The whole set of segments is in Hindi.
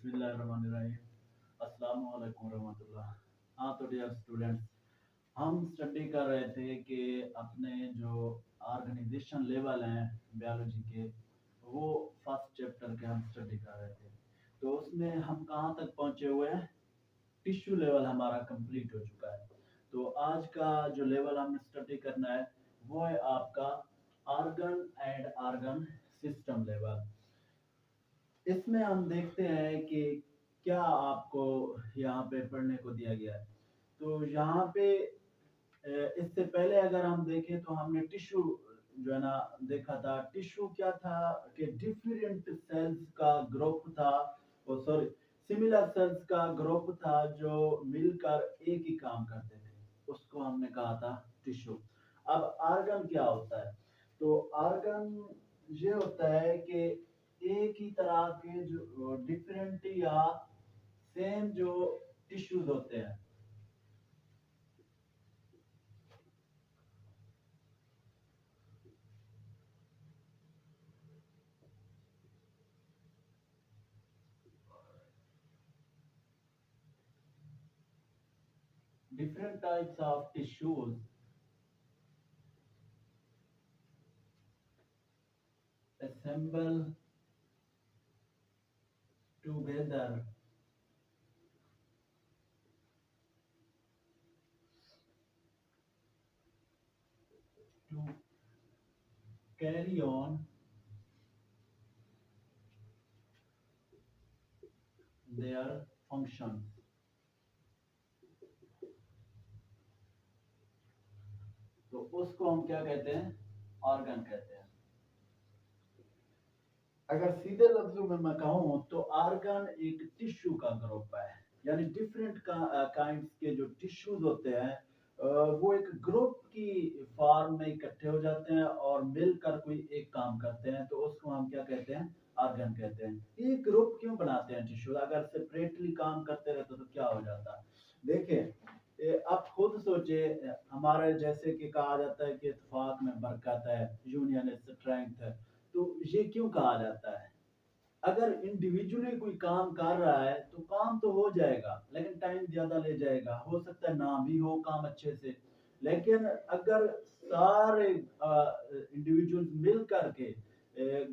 बिस्मिल्लाहिर्रहमानिर्रहीम। अस्सलाम वालेकुम रहमतुल्लाह। हाँ तो डियर स्टूडेंट्स, हम स्टडी कर रहे थे कि अपने जो ऑर्गेनाइजेशन लेवल हैं बायोलॉजी के, वो फर्स्ट चैप्टर के हम स्टडी कर रहे थे। तो उसमें हम कहाँ तक पहुँचे हुए हैं? टिश्यू लेवल हमारा कंप्लीट हो चुका है। तो आज का जो लेवल हमने स्टडी करना है वो है आपका organ and organ system level. इसमें हम देखते हैं कि क्या आपको यहाँ पे पढ़ने को दिया गया है। तो यहाँ पे इससे पहले अगर हम देखें तो हमने टिश्यू जो है ना देखा था। टिश्यू क्या था कि डिफरेंट सेल्स का ग्रुप था, वो सॉरी सिमिलर सेल्स का ग्रुप था जो मिलकर एक ही काम करते थे, उसको हमने कहा था टिश्यू। अब आर्गन क्या होता है? तो आर्गन ये होता है कि एक ही तरह के जो डिफरेंट या सेम जो टिश्यूज होते हैं, different types of tissues assemble together to carry on their functions। तो उसको हम क्या कहते हैं? ऑर्गन कहते हैं। अगर सीधे लफ्जों में मैं कहूँ तो ऑर्गन एक टिश्यू का ग्रुप है, यानी डिफरेंट काइंड्स के जो टिश्यूज होते हैं वो एक ग्रुप की फॉर्म में इकट्ठे हो जाते हैं और मिलकर कोई एक काम करते हैं, तो उसको हम क्या कहते हैं? ऑर्गन कहते हैं। ये ग्रुप क्यों बनाते हैं टिश्यू? अगर सेपरेटली काम करते रहते तो क्या हो जाता? देखिए, आप खुद सोचे, हमारे जैसे कि कहा जाता है कि इत्तेफाक में बरकत है, यूनियन इज स्ट्रेंथ है। तो ये क्यों कहा जाता है? अगर इंडिविजुअली कोई काम कर रहा है तो काम तो हो जाएगा, लेकिन टाइम ज्यादा ले जाएगा, हो सकता है ना भी हो काम अच्छे से। लेकिन अगर सारे इंडिविजुअल्स मिल करके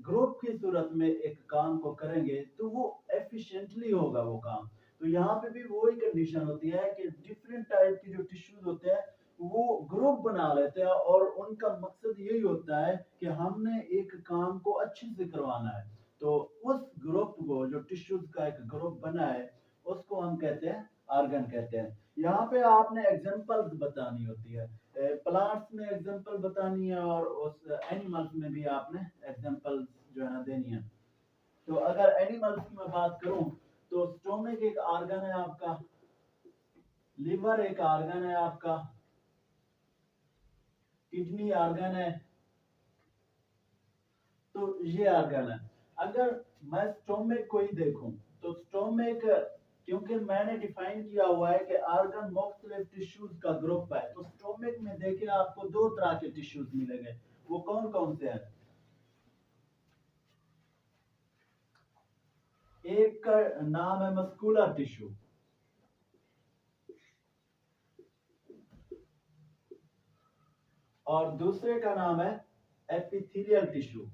ग्रुप की सूरत में एक काम को करेंगे तो वो एफिशिएंटली होगा वो काम। तो यहाँ पे भी वही कंडीशन होती है कि डिफरेंट टाइप के जो टिश्यूज होते हैं वो ग्रुप बना लेते हैं और उनका मकसद यही होता है कि हमने एक काम को अच्छे से करवाना है। तो उस ग्रुप को, जो टिश्यूज का एक ग्रुप बना है, उसको हम कहते हैं ऑर्गन कहते हैं। यहाँ पे आपने एग्जांपल्स बतानी होती है, प्लांट्स में एग्जांपल बतानी है और उस एनिमल्स में भी आपने एग्जांपल जो है ना देनी है। तो अगर एनिमल्स की मैं बात करूं तो स्टोमक एक ऑर्गन है आपका, लिवर एक ऑर्गन है आपका, किडनी ऑर्गन है। तो ये ऑर्गन है। अगर मैं स्टोमक को ही देखूं तो स्टोमक, क्योंकि मैंने डिफाइन किया हुआ है कि ऑर्गन मुख्तलिफ टिश्यूज का ग्रुप है, तो स्टोमक में देखिए आपको दो तरह के टिश्यूज मिलेंगे। वो कौन कौन से हैं? एक का नाम है मस्कुलर टिश्यू, और दूसरे का नाम है एपिथेलियल टिश्यू।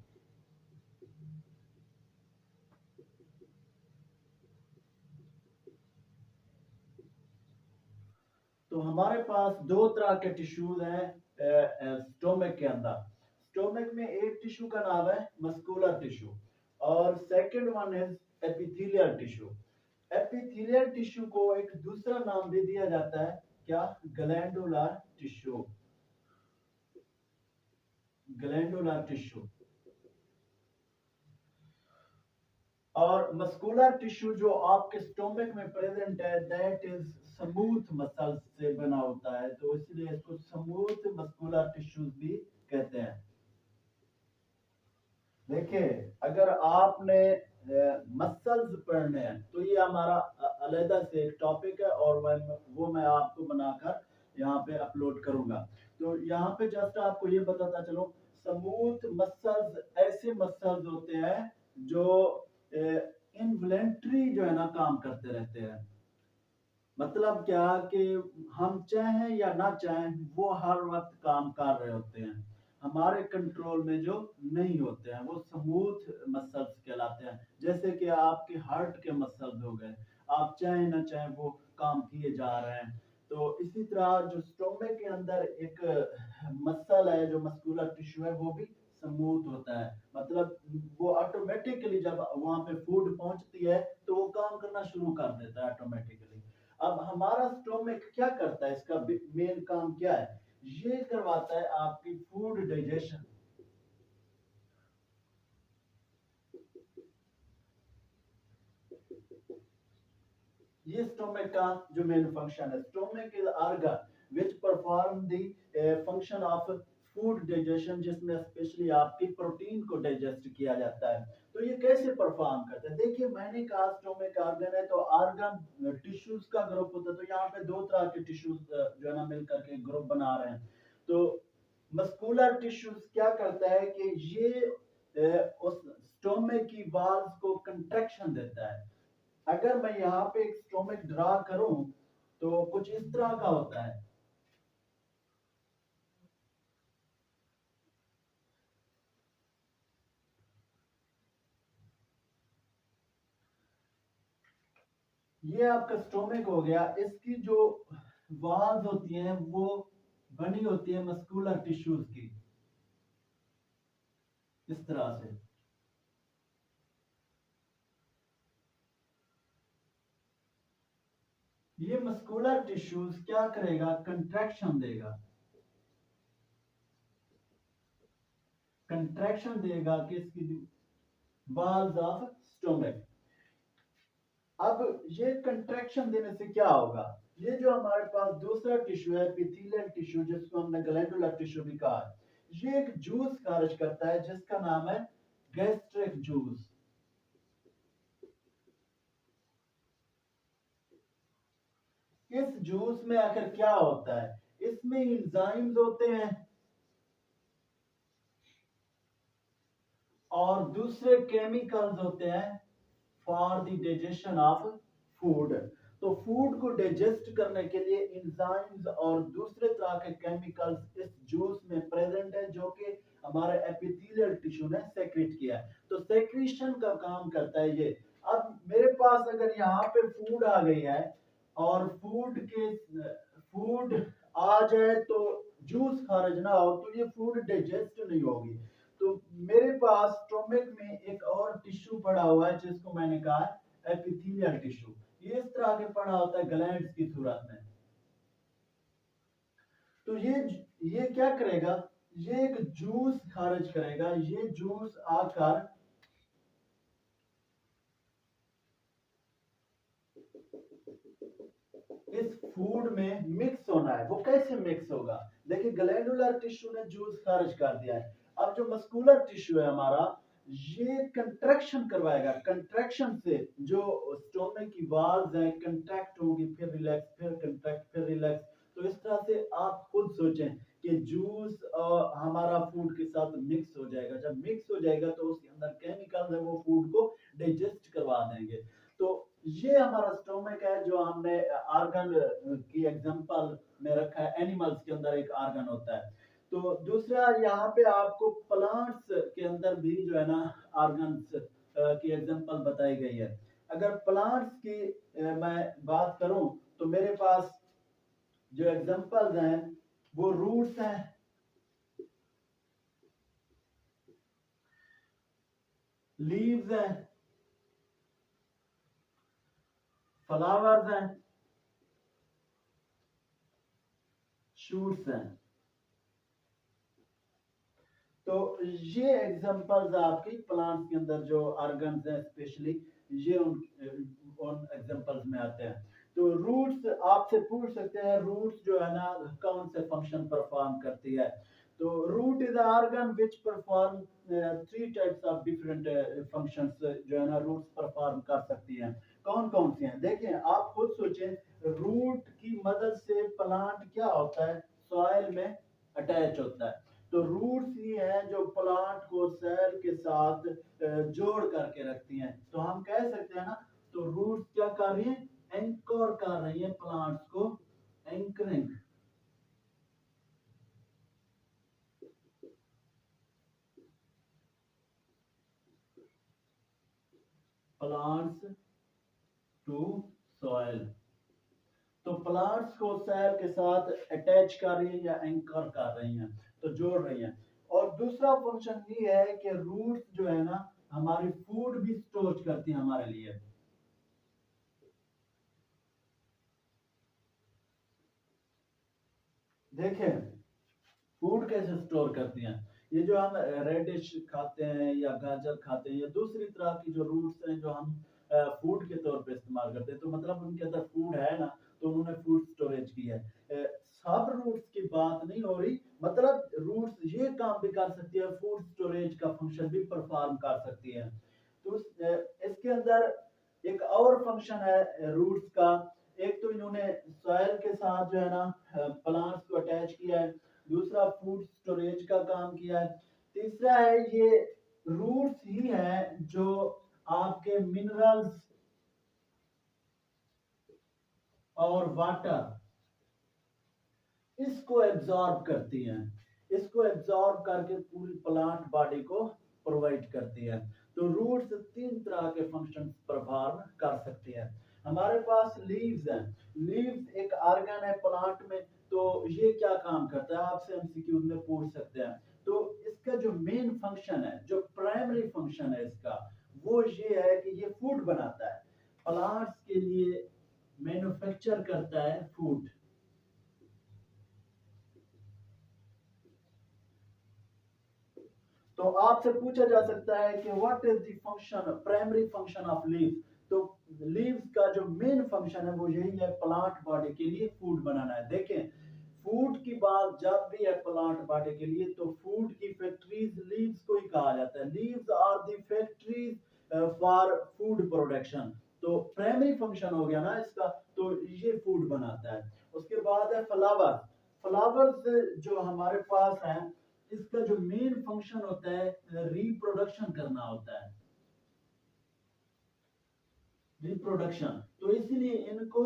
तो हमारे पास दो तरह के टिश्यूज हैं स्टोमक के अंदर। स्टोमक में एक टिश्यू का नाम है मस्कुलर टिश्यू और second one is epithelial tissue. Epithelial tissue को एक दूसरा नाम भी दिया जाता है, क्या? Glandular tissue. Glandular tissue. और मस्कुलर टिश्यू जो आपके स्टोमक में प्रेजेंट है, दैट इज स्मूथ मसल्स से बना होता है, तो इसलिए इसको स्मूथ मस्कुलर टिश्यूज भी कहते हैं। देखिए, अगर आपने मसल्स पढ़ने हैं तो ये हमारा अलग से एक टॉपिक है और वो मैं आपको बनाकर यहाँ पे अपलोड करूंगा। तो यहाँ पे जस्ट आपको ये बताता चलो, स्मूथ मसल्स ऐसे मसल्स होते हैं जो इनवॉलेंटरी जो है ना काम करते रहते हैं। मतलब क्या कि हम चाहें या ना चाहें वो हर वक्त काम कर रहे होते हैं, हमारे कंट्रोल में जो नहीं होते हैं, वो स्मूथ मसल्स कहलाते हैं। जैसे कि आपके हार्ट के मसल्स हो गए, आप चाहें ना चाहें वो काम किए जा रहे हैं। तो इसी तरह जो स्टोमक के अंदर एक मसल है, जो मस्कुलर टिश्यू है, वो भी स्मूथ होता है। मतलब वो ऑटोमेटिकली जब वहां पे फूड पहुंचती है तो वो काम करना शुरू कर देता है ऑटोमेटिकली। अब हमारा स्टोमक क्या करता है, इसका मेन काम क्या है? ये करवाता है आपकी फूड डाइजेशन। ये स्टोमक का जो मेन फंक्शन है, stomach is organ which perform the function of food digestion, जिसमें स्पेशली आपकी प्रोटीन को डाइजेस्ट किया जाता है। तो ये कैसे परफॉर्म करता है? देखिए, मैंने कहा स्टोमक ऑर्गन है, तो ऑर्गन टिश्यूज का ग्रुप होता है। तो यहाँ पे दो तरह के टिश्यूज जो है ना मिलकर के ग्रुप बना रहे हैं। तो मस्कुलर टिश्यूज क्या करता है कि ये उस स्टोमक की वाल्स को कंट्रैक्शन देता है। अगर मैं यहाँ पे एक स्टोमक ड्रा करूं तो कुछ इस तरह का होता है। ये आपका स्टोमक हो गया, इसकी जो वॉल्स होती हैं वो बनी होती है मस्कुलर टिश्यूज की, इस तरह से। ये मस्कुलर टिश्यूज क्या करेगा? कंट्रैक्शन देगा। कंट्रैक्शन देगा किसकी? Walls of stomach. अब ये कंट्रैक्शन देने से क्या होगा? ये जो हमारे पास दूसरा टिश्यू है, एपिथेलियल टिश्यू, जिसको हमने ग्लैंडुलर टिश्यू भी कहा है, ये एक जूस खारिज करता है जिसका नाम है गैस्ट्रिक जूस। इस जूस में आखिर क्या होता है? इसमें एंजाइम्स होते हैं और दूसरे केमिकल्स होते हैं for the digestion of food. तो फूड को डाइजेस्ट करने के लिए एंजाइम्स और दूसरे तरह के केमिकल्स इस जूस में प्रेजेंट है, जो कि हमारे एपिथेलियल टिश्यू ने सेक्रेट किया है। तो सेक्रीशन का काम करता है ये। अब मेरे पास अगर यहाँ पे फूड आ गई है और फूड आ जाए तो जूस खारिज ना हो, तो ये फूड डाइजेस्ट नहीं होगी। तो मेरे पास स्टोमक में एक और टिश्यू पड़ा हुआ है जिसको मैंने कहा एपिथेलियल टिश्यू। ये इस तरह के पड़ा होता है ग्लैंड्स की सूरत में। तो ये क्या करेगा? ये एक जूस खारिज करेगा। ये जूस आकर इस फूड में मिक्स होना है। वो कैसे मिक्स होगा? देखिए, ग्लैंडुलर टिश्यू ने जूस खारिज कर दिया है। अब जो मस्कुलर टिश्यू है हमारा, ये कंट्रैक्शन करवाएगा। कंट्रैक्शन से जो स्टोमक की वाल्स हैं कंट्रैक्ट होगी, फिर रिलैक्स, फिर कंट्रैक्ट, फिर रिलैक्स। तो इस तरह से आप खुद सोचें कि जूस हमारा फूड के साथ मिक्स हो जाएगा। जब मिक्स हो जाएगा तो उसके अंदर केमिकल्स है, वो फूड को डाइजेस्ट करवा देंगे। तो ये हमारा स्टोमक है, जो हमने आर्गन की एग्जांपल में रखा है। एनिमल्स के अंदर एक आर्गन होता है। तो दूसरा यहाँ पे आपको प्लांट्स के अंदर भी जो है ना आर्गन्स की एग्जांपल बताई गई है। अगर प्लांट्स की मैं बात करूं तो मेरे पास जो एग्जांपल्स हैं वो रूट्स हैं, लीव्स हैं, फ्लावर्स हैं, शूट्स हैं। तो ये एग्जांपल्स आपकी प्लांट्स के अंदर जो ऑर्गन्स हैं स्पेशली, ये उन एग्जांपल्स में आते हैं। तो रूट्स आपसे पूछ सकते हैं, रूट्स जो है ना कौन से फंक्शन परफॉर्म करती है? तो root is organ which perform three types of different functions जो है ना रूट्स परफॉर्म कर सकती हैं। कौन कौन सी हैं? देखिए, आप खुद सोचें। रूट की मदद से प्लांट क्या होता है? सॉइल में अटैच होता है। तो रूट्स ही हैं जो प्लांट को सैल के साथ जोड़ करके रखती हैं। तो हम कह सकते क्या कर रही है, एंकर कर रही है प्लांट्स को, एंकरिंग। प्लांट्स टू सॉइल, तो प्लांट्स को सैल के साथ अटैच कर रही है या एंकर कर रही हैं, तो जोड़ रही हैं। और दूसरा फंक्शन ये है कि रूट्स जो है ना हमारी फूड भी स्टोर करती हैं हमारे लिए। देखें फूड कैसे स्टोर करती हैं, ये जो हम रेडिश खाते हैं या गाजर खाते हैं या दूसरी तरह की जो रूट्स हैं जो हम फूड के तौर पे इस्तेमाल करते हैं, तो मतलब उनके अंदर फूड है ना, तो उन्होंने फूड स्टोरेज की है। सब रूट्स की बात नहीं हो रही, मतलब रूट्स ये काम भी कर सकती है, फूड स्टोरेज का फंक्शन भी परफॉर्म कर सकती है। तो इसके अंदर एक और फंक्शन है रूट्स का। एक तो इन्होंने सॉइल के साथ जो है ना प्लांट्स को अटैच किया है, दूसरा फूड स्टोरेज का काम किया है, तीसरा है ये रूट्स ही है जो आपके मिनरल्स और वाटर इसको एब्जॉर्ब करती हैं, इसको एब्जॉर्ब करके पूरी प्लांट बॉडी को प्रोवाइड करती है। तो रूट्स तीन तरह के फंक्शन परफॉर्म कर सकती है। हमारे पास लीव्स हैं, लीव्स एक ऑर्गन है प्लांट में, तो ये क्या काम करता है आपसे एमसीक्यू में पूछ सकते हैं। तो इसका जो मेन फंक्शन है, जो प्राइमरी फंक्शन है इसका, वो ये है कि ये फूड बनाता है, प्लांट्स के लिए मैन्युफैक्चर करता है फूड। तो आपसे पूछा जा सकता है कि what is the function, primary function of leaves. तो लीव्स का जो मेन फंक्शन है वो यही है, प्लांट बॉडी के लिए फूड बनाना है। देखें फूड की बात जब भी है प्लांट बॉडी के लिए, तो फूड की फैक्ट्रीज लीव्स को ही कहा जाता है, leaves are the factories for food production. तो प्राइमरी फंक्शन हो गया ना इसका, तो ये फूड बनाता है। उसके बाद है फ्लावर, फ्लावर्स जो हमारे पास है, इसका जो मेन फंक्शन होता है रिप्रोडक्शन करना होता है, रिप्रोडक्शन। तो इसीलिए इनको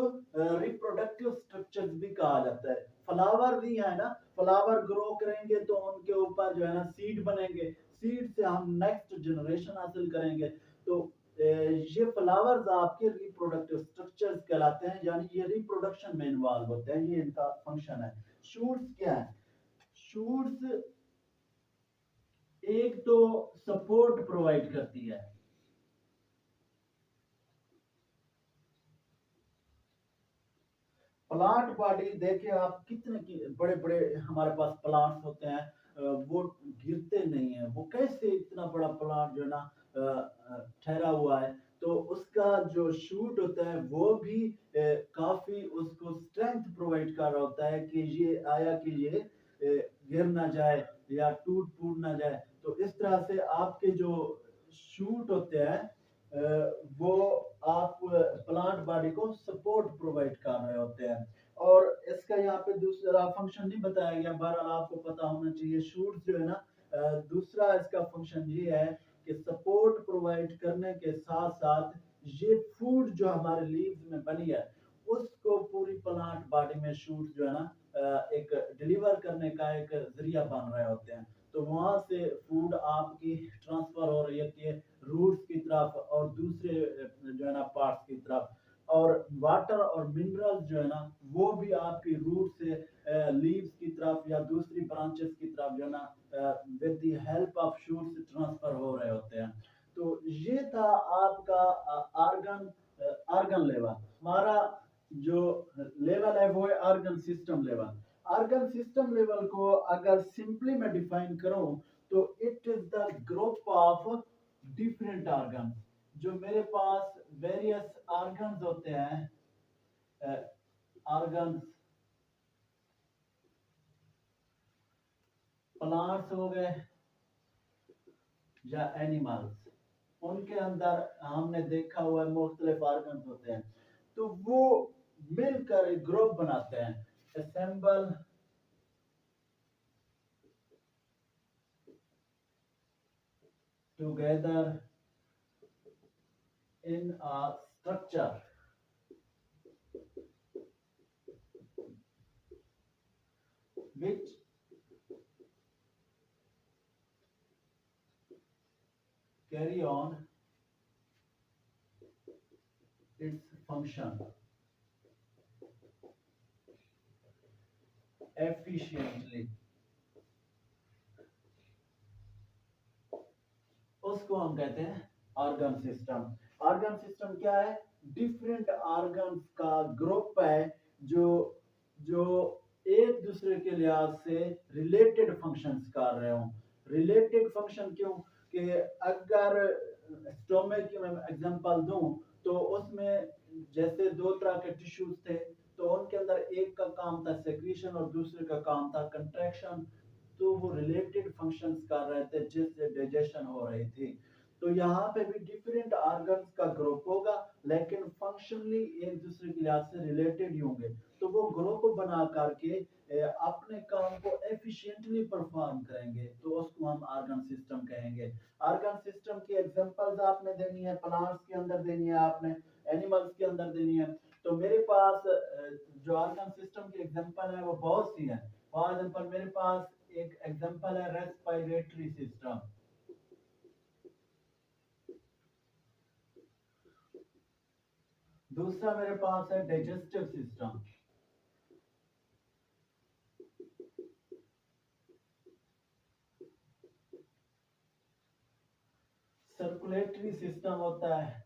रिप्रोडक्टिव स्ट्रक्चर्स भी कहा जाता है। फ्लावर भी है ना, फ्लावर ग्रो करेंगे तो उनके ऊपर जो है ना सीड बनेंगे, सीड से हम नेक्स्ट जनरेशन हासिल करेंगे। तो ये फ्लावर्स आपके रिप्रोडक्टिव स्ट्रक्चर्स कहलाते हैं, यानी ये रिप्रोडक्शन में इन्वॉल्व होते हैं, ये इनका फंक्शन है। शूट्स क्या है, शूट्स एक तो सपोर्ट प्रोवाइड करती है, प्लांट बॉडी देखिए आप कितने बड़े बड़े हमारे पास प्लांट्स होते हैं, वो गिरते नहीं है, वो कैसे इतना बड़ा प्लांट जो है ना ठहरा हुआ है। तो उसका जो शूट होता है वो भी काफी उसको स्ट्रेंथ प्रोवाइड कर रहा होता है कि ये आया कि ये गिर ना जाए या टूट फूट ना जाए। तो इस तरह से आपके जो शूट होते हैं वो आप प्लांट बॉडी को सपोर्ट प्रोवाइड कर रहे होते हैं। और इसका यहाँ पे दूसरा फंक्शन नहीं बताया गया, बहरहाल आपको पता होना चाहिए। शूट जो है ना दूसरा इसका फंक्शन ये है कि सपोर्ट प्रोवाइड करने के साथ साथ ये फूड जो हमारे लीव्स में बनी है उसको पूरी प्लांट बॉडी में शूट जो है ना एक डिलीवर करने का एक जरिया बन रहे होते हैं। तो वहां से फूड आपकी ट्रांसफर हो रही है रूट्स की तरफ और दूसरे जो है ना पार्ट्स की तरफ। और वाटर और मिनरल्स जो है ना वो भी आपकी रूट से लीव्स की तरफ या दूसरी ब्रांचेस की तरफ जो है ना with the help of shoots transfer हो रहे होते हैं। तो ये था आपका आर्गन, आर्गन लेवल। हमारा जो लेवल है वो है argon system level. Argon system level को अगर सिंपली मैं डिफाइन करूं तो it is the group of different organ. जो मेरे पास वेरियस ऑर्गन्स होते हैं, ऑर्गन्स प्लांट्स हो गए या एनिमल्स, उनके अंदर हमने देखा हुआ है मुख्तलिफ ऑर्गन्स होते हैं, तो वो मिलकर एक ग्रुप बनाते हैं, assemble together in a structure, which carry on its function efficiently, उसको हम कहते हैं ऑर्गन सिस्टम। ऑर्गन सिस्टम क्या है? डिफरेंट ऑर्गन्स का ग्रुप है जो जो एक दूसरे के लिहाज से रिलेटेड फंक्शंस कर रहे हो। रिलेटेड फंक्शन क्यों? कि अगर स्टोमक की मैं एग्जांपल दूं तो उसमें जैसे दो तरह के टिश्यूज थे, तो उनके अंदर एक का काम था सेक्रीशन और दूसरे का काम था कंट्रैक्शन। तो वो रिलेटेड फंक्शंस कर रहे थे जिससे डाइजेशन हो रही थी। तो यहाँ पे भी डिफरेंट ऑर्गन्स का ग्रुप होगा, लेकिन फंक्शनली एक दूसरे के लिहाज से रिलेटेड ही होंगे। तो वो ग्रुप बना करके अपने काम को एफिशिएंटली परफॉर्म करेंगे, तो उसको हम ऑर्गन सिस्टम कहेंगे। ऑर्गन सिस्टम की एग्जांपल्स आपने देनी है, प्लांट्स के अंदर देनी है, आपने एनिमल्स के अंदर देनी है। तो मेरे पास जो ऑर्गन सिस्टम की एग्जांपल है वो बहुत सी है। फॉर एग्जांपल मेरे पास एक एग्जांपल है रेस्पिरेटरी सिस्टम। दूसरा मेरे पास है डाइजेस्टिव सिस्टम। सर्कुलेटरी सिस्टम होता है।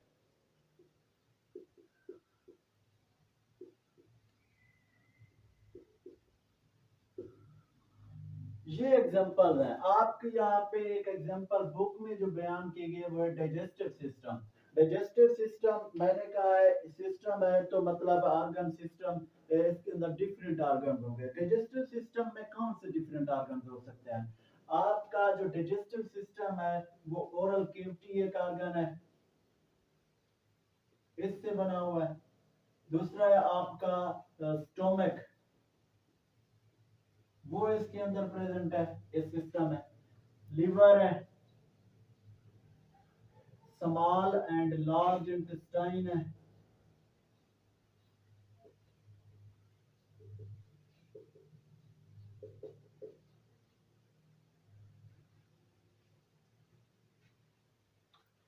ये एग्जांपल है। आपके यहाँ पे एक एग्जांपल बुक में जो बयान की गई है वो है डाइजेस्टिव सिस्टम। डाइजेस्टिव सिस्टम मैंने कहा है सिस्टम है तो मतलब ऑर्गन सिस्टम, इसके अंदर डिफरेंट ऑर्गन होंगे। डाइजेस्टिव सिस्टम में कौन से डिफरेंट ऑर्गन हो सकते हैं? आपका जो डाइजेस्टिव सिस्टम है वो ओरल कैविटी एक ऑर्गन है, इससे बना हुआ है। दूसरा है आपका स्टोमक, वो इसके अंदर प्रेजेंट है, इस सिस्टम है। लिवर है, स्मॉल एंड लार्ज इंटेस्टाइन है।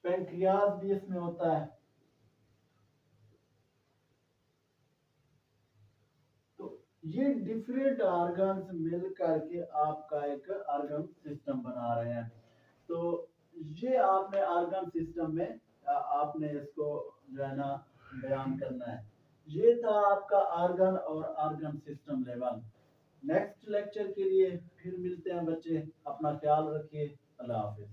पेंक्रियाज भी इसमें होता है। तो ये डिफरेंट ऑर्गन्स मिल करके आपका एक ऑर्गन सिस्टम बना रहे हैं। तो ये आपने ऑर्गन सिस्टम में आपने इसको जो है ना बयान करना है। ये था आपका ऑर्गन और organ system level. Next lecture के लिए फिर मिलते हैं बच्चे, अपना ख्याल रखिए। अल्लाह हाफिज।